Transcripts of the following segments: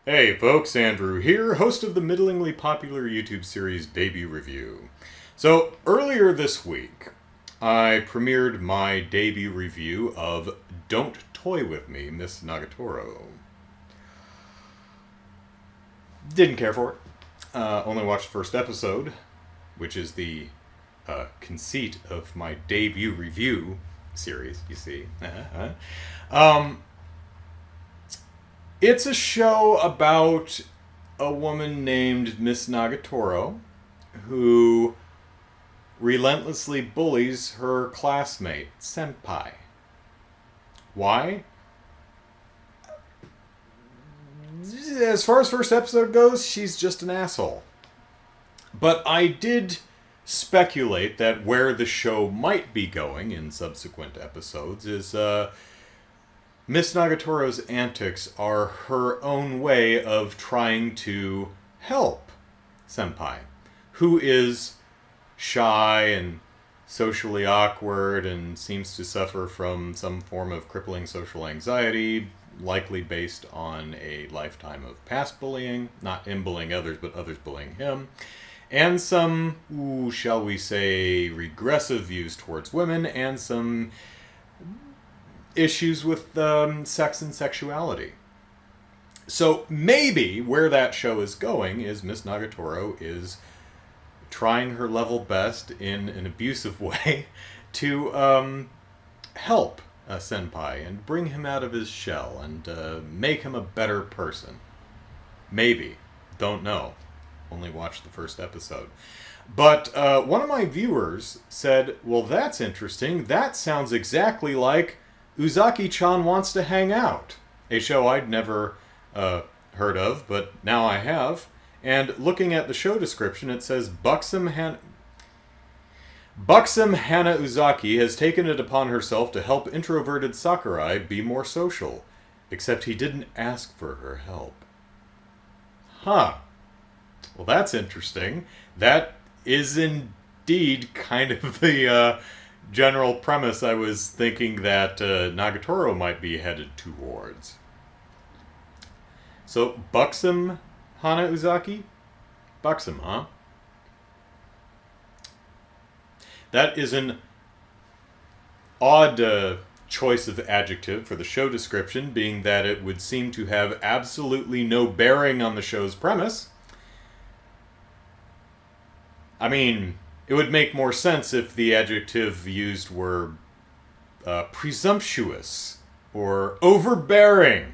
Hey folks, Andrew here, host of the middlingly popular YouTube series Debut Review. So, earlier this week, I premiered my debut review of Don't Toy With Me, Miss Nagatoro. Didn't care for it. Only watched the first episode, which is the conceit of my debut review series, you see. Um, It's a show about a woman named Miss Nagatoro who relentlessly bullies her classmate, Senpai. Why? As far as first episode goes, she's just an asshole. But I did speculate that where the show might be going in subsequent episodes is Miss Nagatoro's antics are her own way of trying to help Senpai, who is shy and socially awkward and seems to suffer from some form of crippling social anxiety, likely based on a lifetime of past bullying, not him bullying others, but others bullying him, and some, shall we say, regressive views towards women, and some issues with sex and sexuality. So maybe where that show is going is Miss Nagatoro is trying her level best in an abusive way to help Senpai and bring him out of his shell and make him a better person. Maybe. Don't know. Only watched the first episode. But one of my viewers said, well, that's interesting. That sounds exactly like Uzaki-Chan Wants to Hang Out, a show I'd never heard of, but now I have. And looking at the show description, it says Buxom Hana Uzaki has taken it upon herself to help introverted Sakurai be more social, except he didn't ask for her help. Huh. Well, that's interesting. That is indeed kind of the general premise I was thinking that Nagatoro might be headed towards. So, Buxom Hana Uzaki? Buxom, huh? That is an odd choice of adjective for the show description, being that it would seem to have absolutely no bearing on the show's premise. I mean, it would make more sense if the adjective used were presumptuous or overbearing.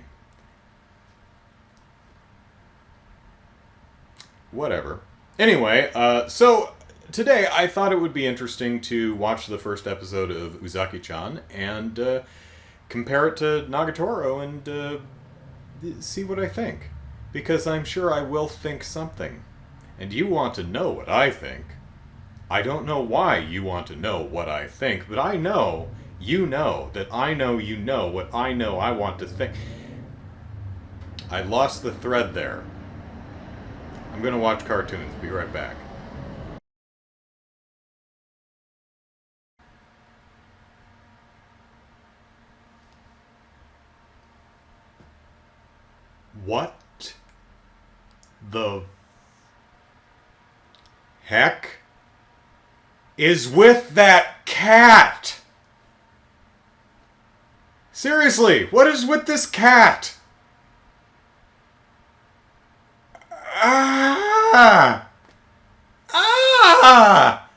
Whatever. Anyway, so today I thought it would be interesting to watch the first episode of Uzaki-Chan and compare it to Nagatoro and see what I think. Because I'm sure I will think something. And you want to know what I think. I don't know why you want to know what I think, but I know you know that I know you know what I know I want to think. I lost the thread there. I'm going to watch cartoons. Be right back. What the heck is with that cat? Seriously, what is with this cat? Ah! Ah!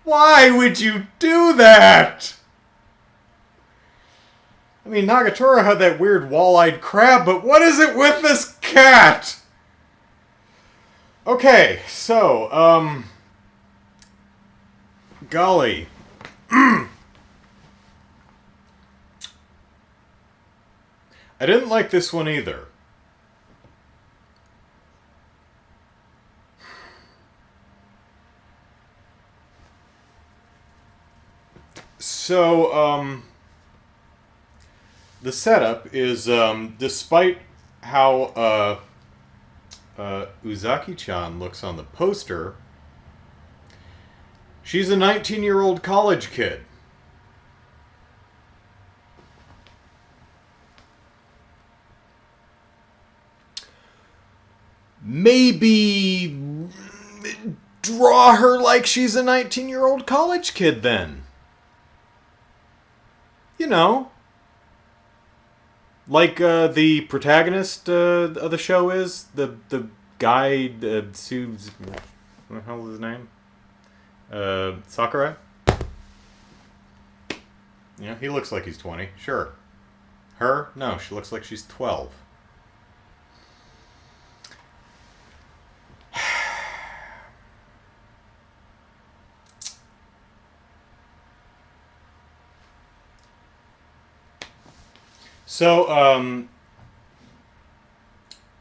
Why would you do that? I mean, Nagatoro had that weird wall-eyed crab, but what is it with this cat? Okay, so, golly. I didn't like this one either. So, the setup is, despite how Uzaki-Chan looks on the poster, she's a 19-year-old college kid. maybe draw her like she's a 19-year-old college kid then. You know, like the protagonist of the show is the guy Sue's what the hell is his name? Sakurai. Yeah, he looks like he's 20. Sure. Her? No, she looks like she's 12. So,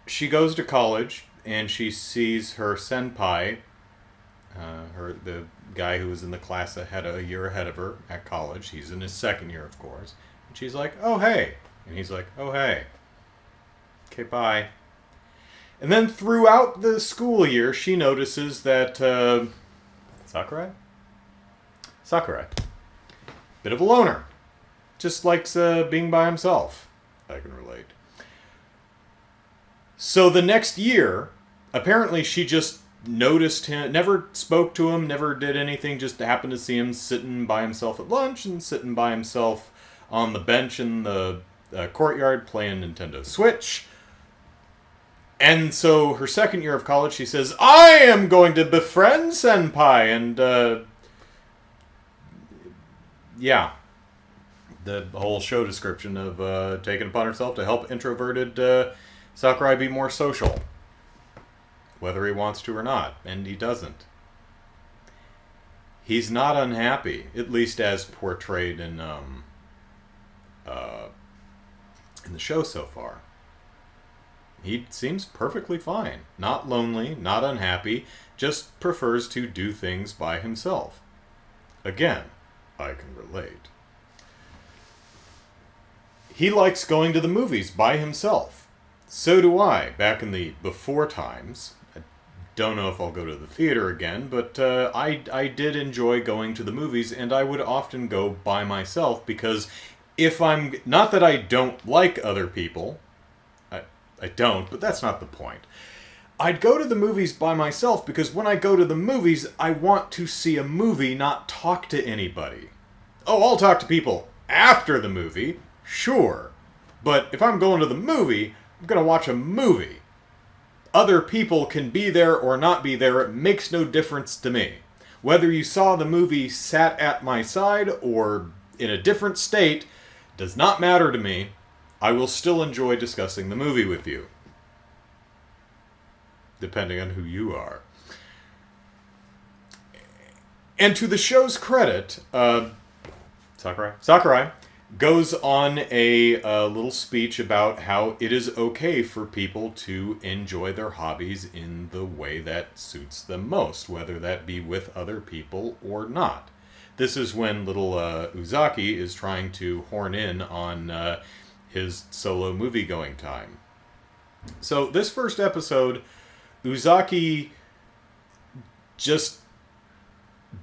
she goes to college and she sees her senpai, the guy who was in the class a year ahead of her at college. He's in his second year, of course. And she's like, "Oh, hey." And he's like, "Oh, hey." Okay, bye. And then throughout the school year, she notices that Sakurai? Sakurai. Bit of a loner. Just likes being by himself. I can relate. So the next year, apparently she just noticed him, never spoke to him, never did anything, just happened to see him sitting by himself at lunch and sitting by himself on the bench in the courtyard playing Nintendo Switch. And so her second year of college, she says, "I am going to befriend Senpai." And, yeah. The whole show description of taking upon herself to help introverted Sakurai be more social. Whether he wants to or not. And he doesn't. He's not unhappy, at least as portrayed in the show so far. He seems perfectly fine. Not lonely, not unhappy, just prefers to do things by himself. Again, I can relate. He likes going to the movies by himself. So do I, back in the before times. I don't know if I'll go to the theater again, but I did enjoy going to the movies, and I would often go by myself, because if I'm... Not that I don't like other people. I don't, but that's not the point. I'd go to the movies by myself because when I go to the movies, I want to see a movie, not talk to anybody. Oh, I'll talk to people after the movie, sure. But if I'm going to the movie, I'm going to watch a movie. Other people can be there or not be there. It makes no difference to me. Whether you saw the movie sat at my side or in a different state does not matter to me. I will still enjoy discussing the movie with you. Depending on who you are. And to the show's credit, Sakurai goes on a little speech about how it is okay for people to enjoy their hobbies in the way that suits them most, whether that be with other people or not. This is when little Uzaki is trying to horn in on his solo movie-going time. So this first episode, Uzaki just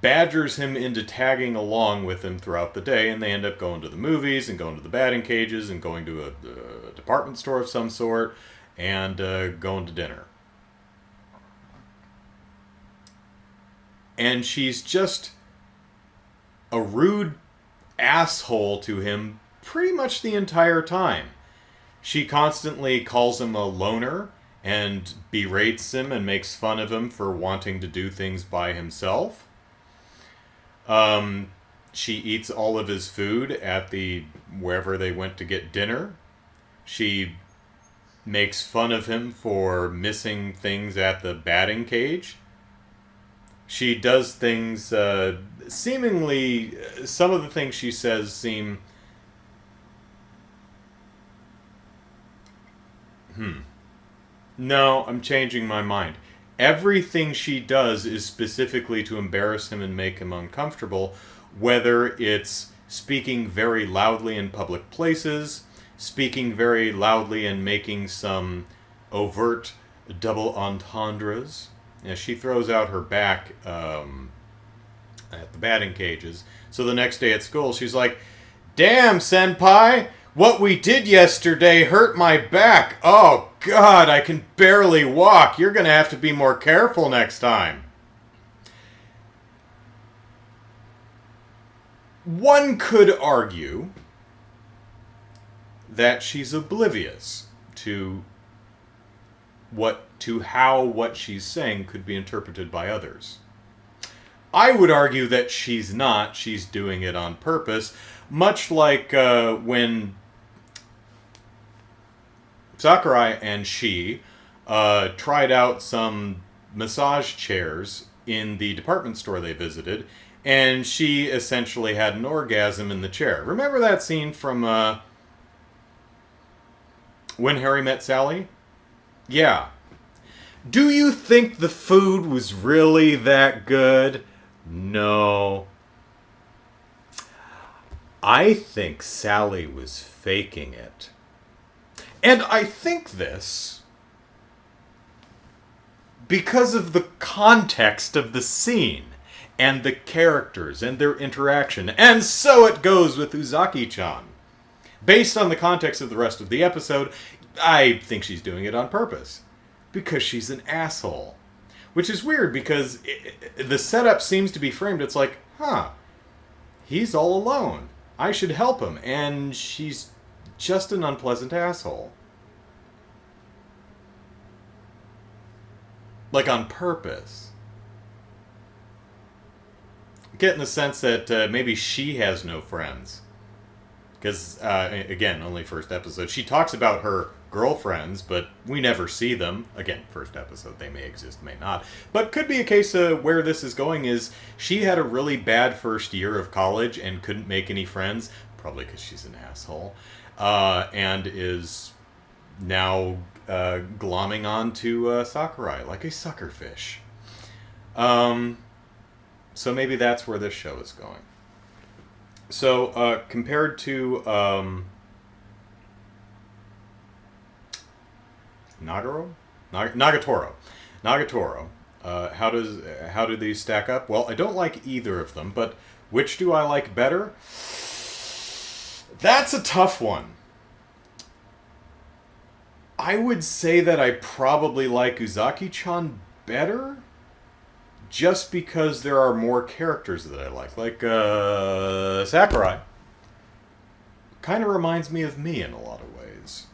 badgers him into tagging along with him throughout the day, and they end up going to the movies and going to the batting cages and going to a department store of some sort and going to dinner. And she's just a rude asshole to him pretty much the entire time. She constantly calls him a loner and berates him and makes fun of him for wanting to do things by himself. She eats all of his food at wherever they went to get dinner. She makes fun of him for missing things at the batting cage. She does things, seemingly, some of the things she says seem... No, I'm changing my mind. Everything she does is specifically to embarrass him and make him uncomfortable, whether it's speaking very loudly in public places, speaking very loudly and making some overt double entendres. You know, she throws out her back at the batting cages. So the next day at school, she's like, "Damn, senpai! What we did yesterday hurt my back. Oh, God, I can barely walk. You're going to have to be more careful next time. One could argue that she's oblivious to how what she's saying could be interpreted by others. I would argue that she's not. She's doing it on purpose, much like when Sakurai and she tried out some massage chairs in the department store they visited, and she essentially had an orgasm in the chair. Remember that scene from When Harry Met Sally? Yeah. Do you think the food was really that good? No. I think Sally was faking it. And I think this because of the context of the scene and the characters and their interaction. And so it goes with Uzaki-Chan. Based on the context of the rest of the episode, I think she's doing it on purpose. Because she's an asshole. Which is weird because the setup seems to be framed. It's like, he's all alone. I should help him. And she's just an unpleasant asshole. Like on purpose. Getting the sense that maybe she has no friends. Because, again, only first episode. She talks about her girlfriends, but we never see them. Again, first episode, they may exist, may not. But could be a case of where this is going is she had a really bad first year of college and couldn't make any friends, probably because she's an asshole, and is now glomming on to Sakurai like a suckerfish. So maybe that's where this show is going. So, compared to Nagatoro, how do these stack up? Well, I don't like either of them, but which do I like better? That's a tough one. I would say that I probably like Uzaki-Chan better, just because there are more characters that I like. Like, Sakurai. Kind of reminds me of me in a lot of ways.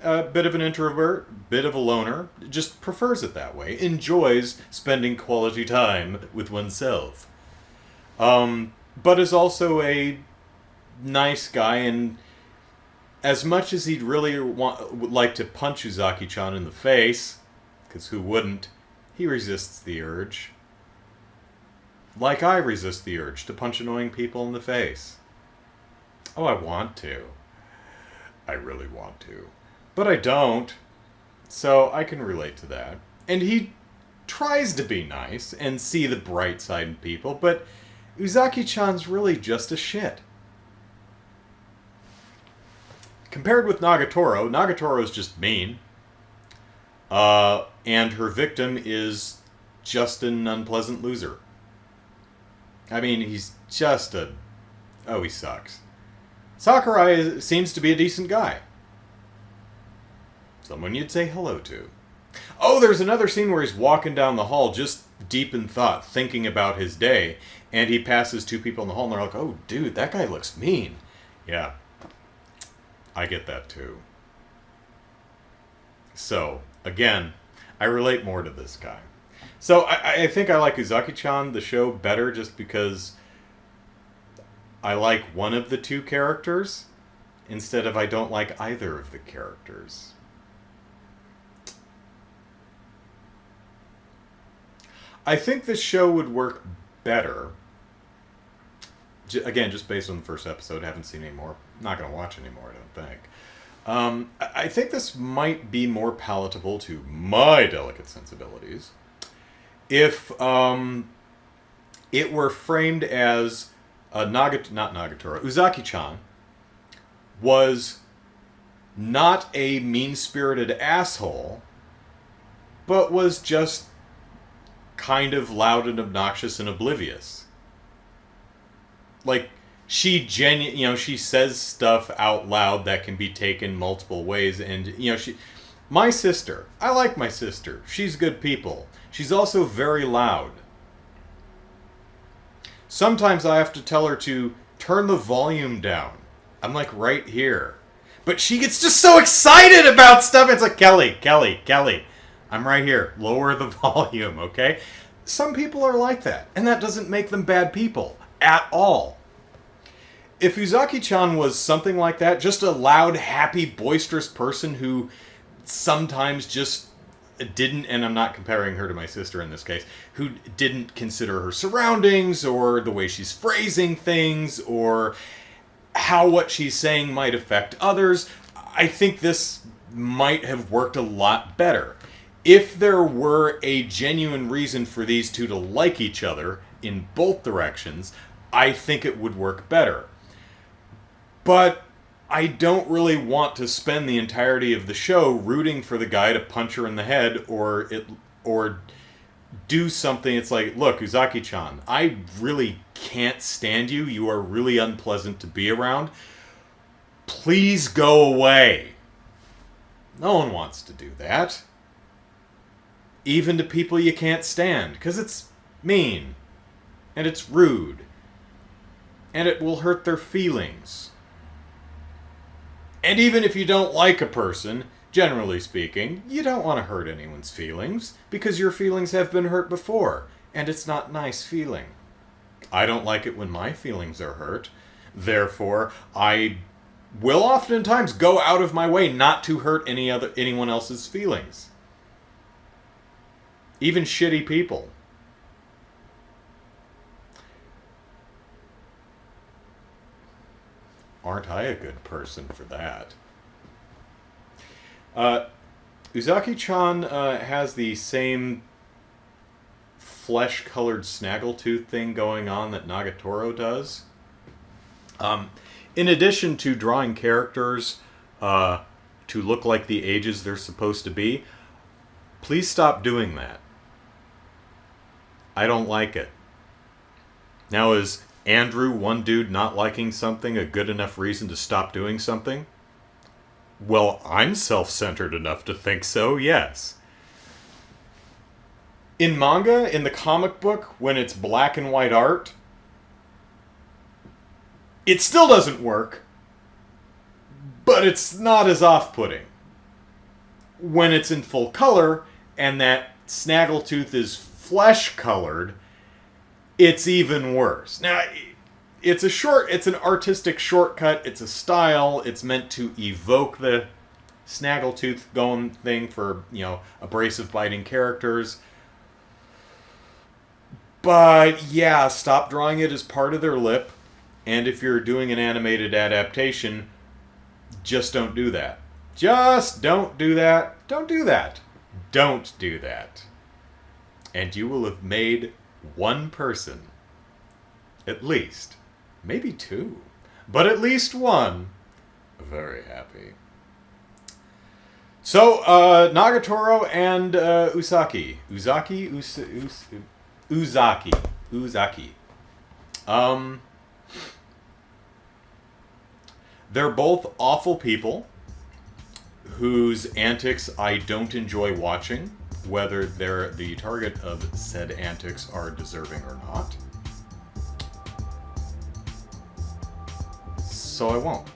A bit of an introvert, bit of a loner, just prefers it that way. Enjoys spending quality time with oneself. But is also a nice guy, and as much as he'd really would like to punch Uzaki-Chan in the face, because who wouldn't, he resists the urge. Like I resist the urge to punch annoying people in the face. Oh, I want to. I really want to. But I don't. So I can relate to that. And he tries to be nice and see the bright side in people, but Uzaki-Chan's really just a shit. Compared with Nagatoro, Nagatoro's just mean. And her victim is just an unpleasant loser. I mean, he's just he sucks. Sakurai seems to be a decent guy. Someone you'd say hello to. Oh, there's another scene where he's walking down the hall just deep in thought, thinking about his day, and he passes two people in the hall, and they're like, oh, dude, that guy looks mean. Yeah. I get that, too. So, again, I relate more to this guy. So I think I like Uzaki-Chan, the show, better just because I like one of the two characters instead of I don't like either of the characters. I think this show would work better. Again, just based on the first episode, haven't seen any more. Not going to watch anymore, I don't think. I think this might be more palatable to my delicate sensibilities if it were framed as Uzaki-Chan was not a mean-spirited asshole, but was just kind of loud and obnoxious and oblivious. Like, she says stuff out loud that can be taken multiple ways, and my sister, I like my sister. She's good people. She's also very loud. Sometimes I have to tell her to turn the volume down. I'm like right here. But she gets just so excited about stuff. It's like, Kelly, I'm right here. Lower the volume, okay? Some people are like that, and that doesn't make them bad people at all. If Uzaki-Chan was something like that, just a loud, happy, boisterous person who sometimes just didn't, and I'm not comparing her to my sister in this case, who didn't consider her surroundings or the way she's phrasing things or how what she's saying might affect others, I think this might have worked a lot better. If there were a genuine reason for these two to like each other in both directions, I think it would work better. But I don't really want to spend the entirety of the show rooting for the guy to punch her in the head or do something. It's like, look, Uzaki-chan, I really can't stand you. You are really unpleasant to be around. Please go away. No one wants to do that. Even to people you can't stand, because it's mean, and it's rude, and it will hurt their feelings. And even if you don't like a person, generally speaking, you don't want to hurt anyone's feelings, because your feelings have been hurt before, and it's not nice feeling. I don't like it when my feelings are hurt. Therefore, I will oftentimes go out of my way not to hurt anyone else's feelings. Even shitty people. Aren't I a good person for that? Uzaki-chan has the same flesh-colored snaggletooth thing going on that Nagatoro does. In addition to drawing characters to look like the ages they're supposed to be, please stop doing that. I don't like it. Now, is Andrew, one dude not liking something, a good enough reason to stop doing something? Well, I'm self-centered enough to think so, yes. In manga, in the comic book, when it's black and white art, it still doesn't work, but it's not as off-putting. When it's in full color, and that snaggletooth is flesh-colored, it's even worse. Now, it's an artistic shortcut, it's a style, it's meant to evoke the snaggletooth going thing for, abrasive biting characters. But yeah, stop drawing it as part of their lip, and if you're doing an animated adaptation, just don't do that. Just don't do that. Don't do that. Don't do that. And you will have made one person, at least, maybe two, but at least one, very happy. So, Nagatoro and Uzaki. They're both awful people whose antics I don't enjoy watching, whether they're the target of said antics are deserving or not. So I won't.